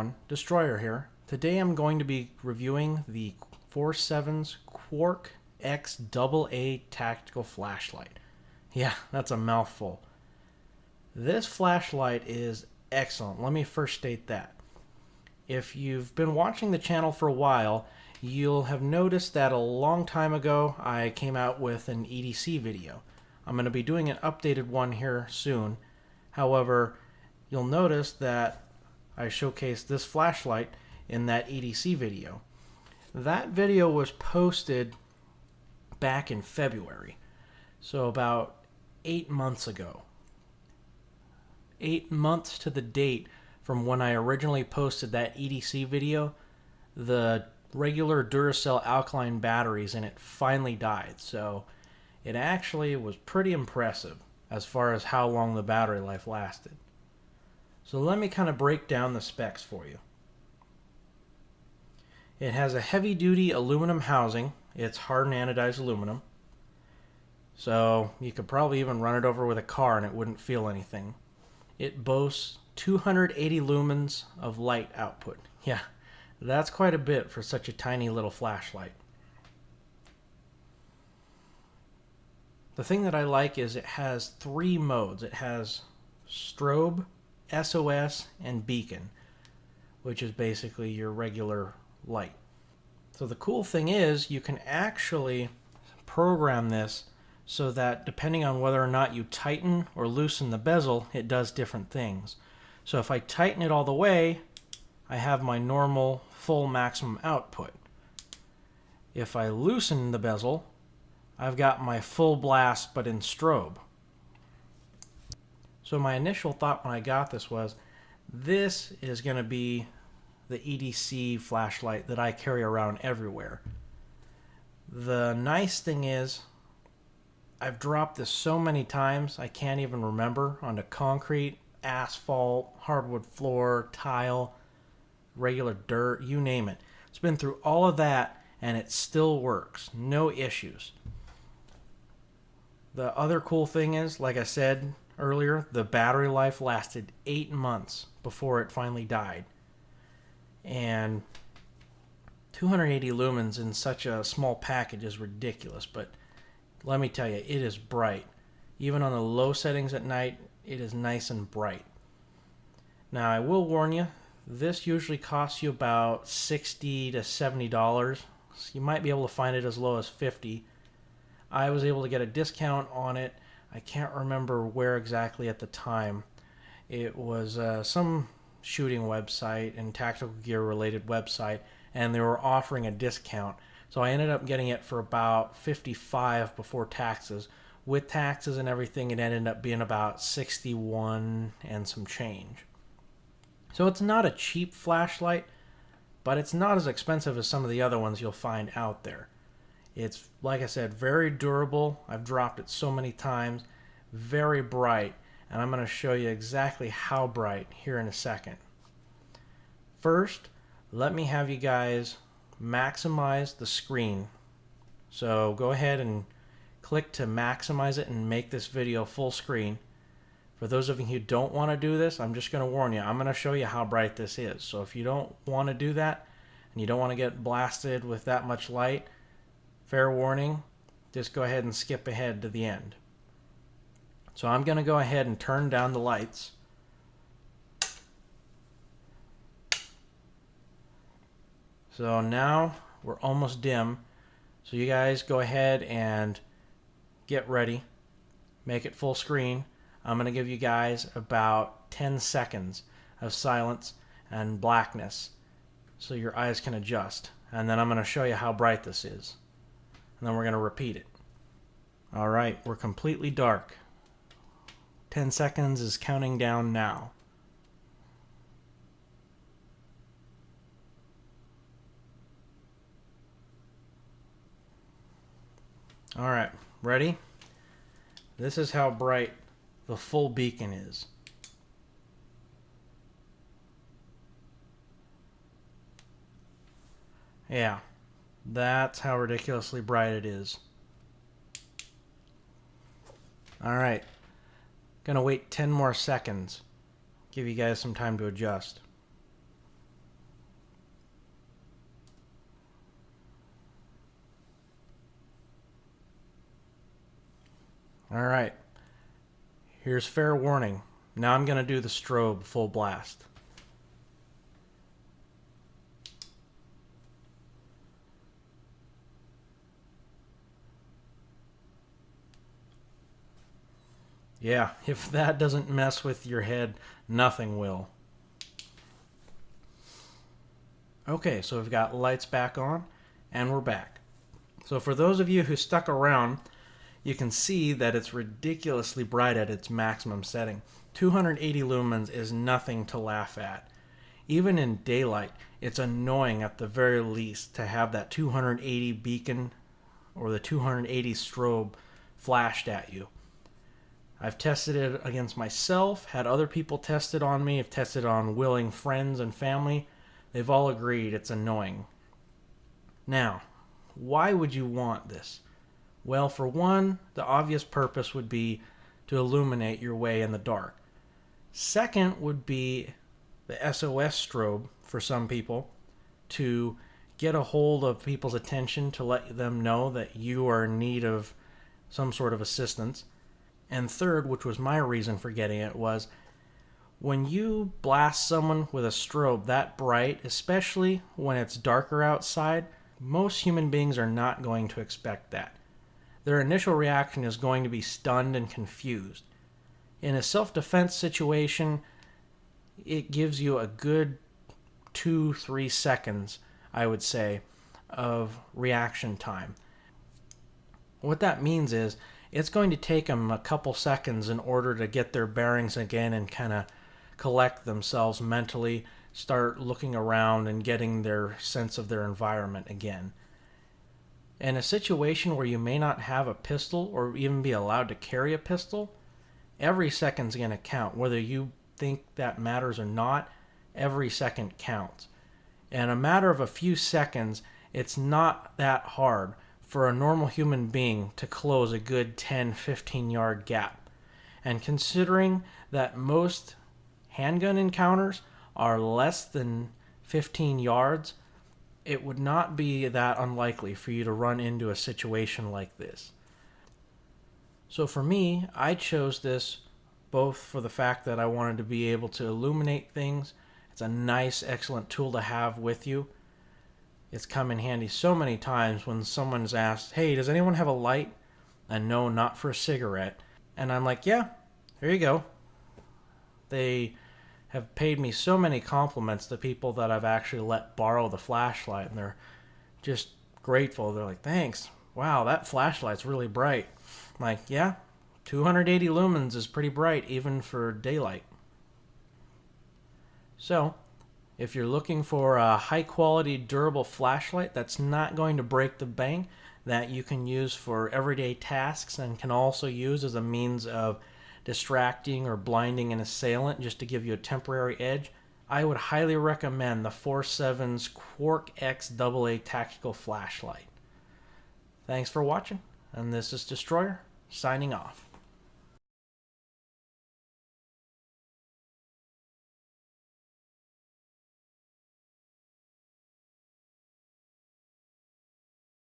everyone, Destroyer here. Today I'm going to be reviewing the 4Sevens Quark X AA Tactical flashlight. Yeah, that's a mouthful. This flashlight is excellent. Let me first state that. If you've been watching the channel for a while, you'll have noticed that a long time ago I came out with an EDC video. I'm going to be doing an updated one here soon. However, you'll notice that I showcased this flashlight in that EDC video. That video was posted back in February, so about 8 months ago. 8 months to the date from when I originally posted that EDC video, the regular Duracell alkaline batteries in it finally died, so it actually was pretty impressive as far as how long the battery life lasted. So let me kind of break down the specs for you. It has a heavy-duty aluminum housing. It's hardened anodized aluminum. So you could probably even run it over with a car and it wouldn't feel anything. It boasts 280 lumens of light output. Yeah, that's quite a bit for such a tiny little flashlight. The thing that I like is it has 3 modes. It has strobe, SOS, and beacon, which is basically your regular light. So the cool thing is you can actually program this so that depending on whether or not you tighten or loosen the bezel, it does different things. So if I tighten it all the way, I have my normal full maximum output. If I loosen the bezel, I've got my full blast but in strobe. So my initial thought when I got this was, this is going to be the EDC flashlight that I carry around everywhere. The nice thing is, I've dropped this so many times I can't even remember, onto concrete, asphalt, hardwood floor, tile, regular dirt, you name it. It's been through all of that and it still works. No issues. The other cool thing is, like I said earlier, the battery life lasted 8 months before it finally died. And 280 lumens in such a small package is ridiculous, but let me tell you, it is bright. Even on the low settings at night, it is nice and bright. Now, I will warn you, this usually costs you about $60 to $70. So you might be able to find it as low as $50. I was able to get a discount on it. I can't remember where exactly at the time. It was some shooting website and tactical gear related website, and they were offering a discount. So I ended up getting it for about $55 before taxes. With taxes and everything, it ended up being about $61 and some change. So it's not a cheap flashlight, but it's not as expensive as some of the other ones you'll find out there. It's, like I said, very durable. I've dropped it so many times. Very bright. And I'm going to show you exactly how bright here in a second. First, let me have you guys maximize the screen. So go ahead and click to maximize it and make this video full screen. For those of you who don't want to do this, I'm just going to warn you. I'm going to show you how bright this is. So if you don't want to do that and you don't want to get blasted with that much light, fair warning, just go ahead and skip ahead to the end. So I'm going to go ahead and turn down the lights. So now we're almost dim. So you guys go ahead and get ready. Make it full screen. I'm going to give you guys about 10 seconds of silence and blackness so your eyes can adjust. And then I'm going to show you how bright this is. And then we're going to repeat it. Alright, we're completely dark. 10 seconds is counting down now. Alright, ready? This is how bright the full beacon is. Yeah, that's how ridiculously bright it is. Alright, gonna wait 10 more seconds. Give you guys some time to adjust. All right, here's fair warning. Now I'm going to do the strobe full blast. Yeah, if that doesn't mess with your head, nothing will. Okay, so we've got lights back on, and we're back. So for those of you who stuck around, you can see that it's ridiculously bright at its maximum setting. 280 lumens is nothing to laugh at. Even in daylight, it's annoying at the very least to have that 280 beacon or the 280 strobe flashed at you. I've tested it against myself, had other people test it on me, I've tested it on willing friends and family. They've all agreed it's annoying. Now, why would you want this? Well, for one, the obvious purpose would be to illuminate your way in the dark. Second would be the SOS strobe for some people, to get a hold of people's attention, to let them know that you are in need of some sort of assistance. And third, which was my reason for getting it, was when you blast someone with a strobe that bright, especially when it's darker outside, most human beings are not going to expect that. Their initial reaction is going to be stunned and confused. In a self-defense situation, it gives you a good 2-3 seconds, I would say, of reaction time. What that means is it's going to take them a couple seconds in order to get their bearings again and kind of collect themselves mentally, start looking around and getting their sense of their environment again. In a situation where you may not have a pistol or even be allowed to carry a pistol, every second's going to count. Whether you think that matters or not, every second counts. In a matter of a few seconds, it's not that hard for a normal human being to close a good 10-15 yard gap. And considering that most handgun encounters are less than 15 yards, it would not be that unlikely for you to run into a situation like this. So for me, I chose this both for the fact that I wanted to be able to illuminate things. It's a nice, excellent tool to have with you. It's come in handy so many times when someone's asked, hey, does anyone have a light? And no, not for a cigarette. And I'm like, yeah, here you go. They have paid me so many compliments, the people that I've actually let borrow the flashlight, and they're just grateful. They're like, thanks. Wow, that flashlight's really bright. I'm like, yeah, 280 lumens is pretty bright even for daylight. So, if you're looking for a high-quality, durable flashlight that's not going to break the bank, that you can use for everyday tasks and can also use as a means of distracting or blinding an assailant just to give you a temporary edge, I would highly recommend the 4Sevens Quark X AA2 Tactical flashlight. Thanks for watching, and this is Destroyer, signing off.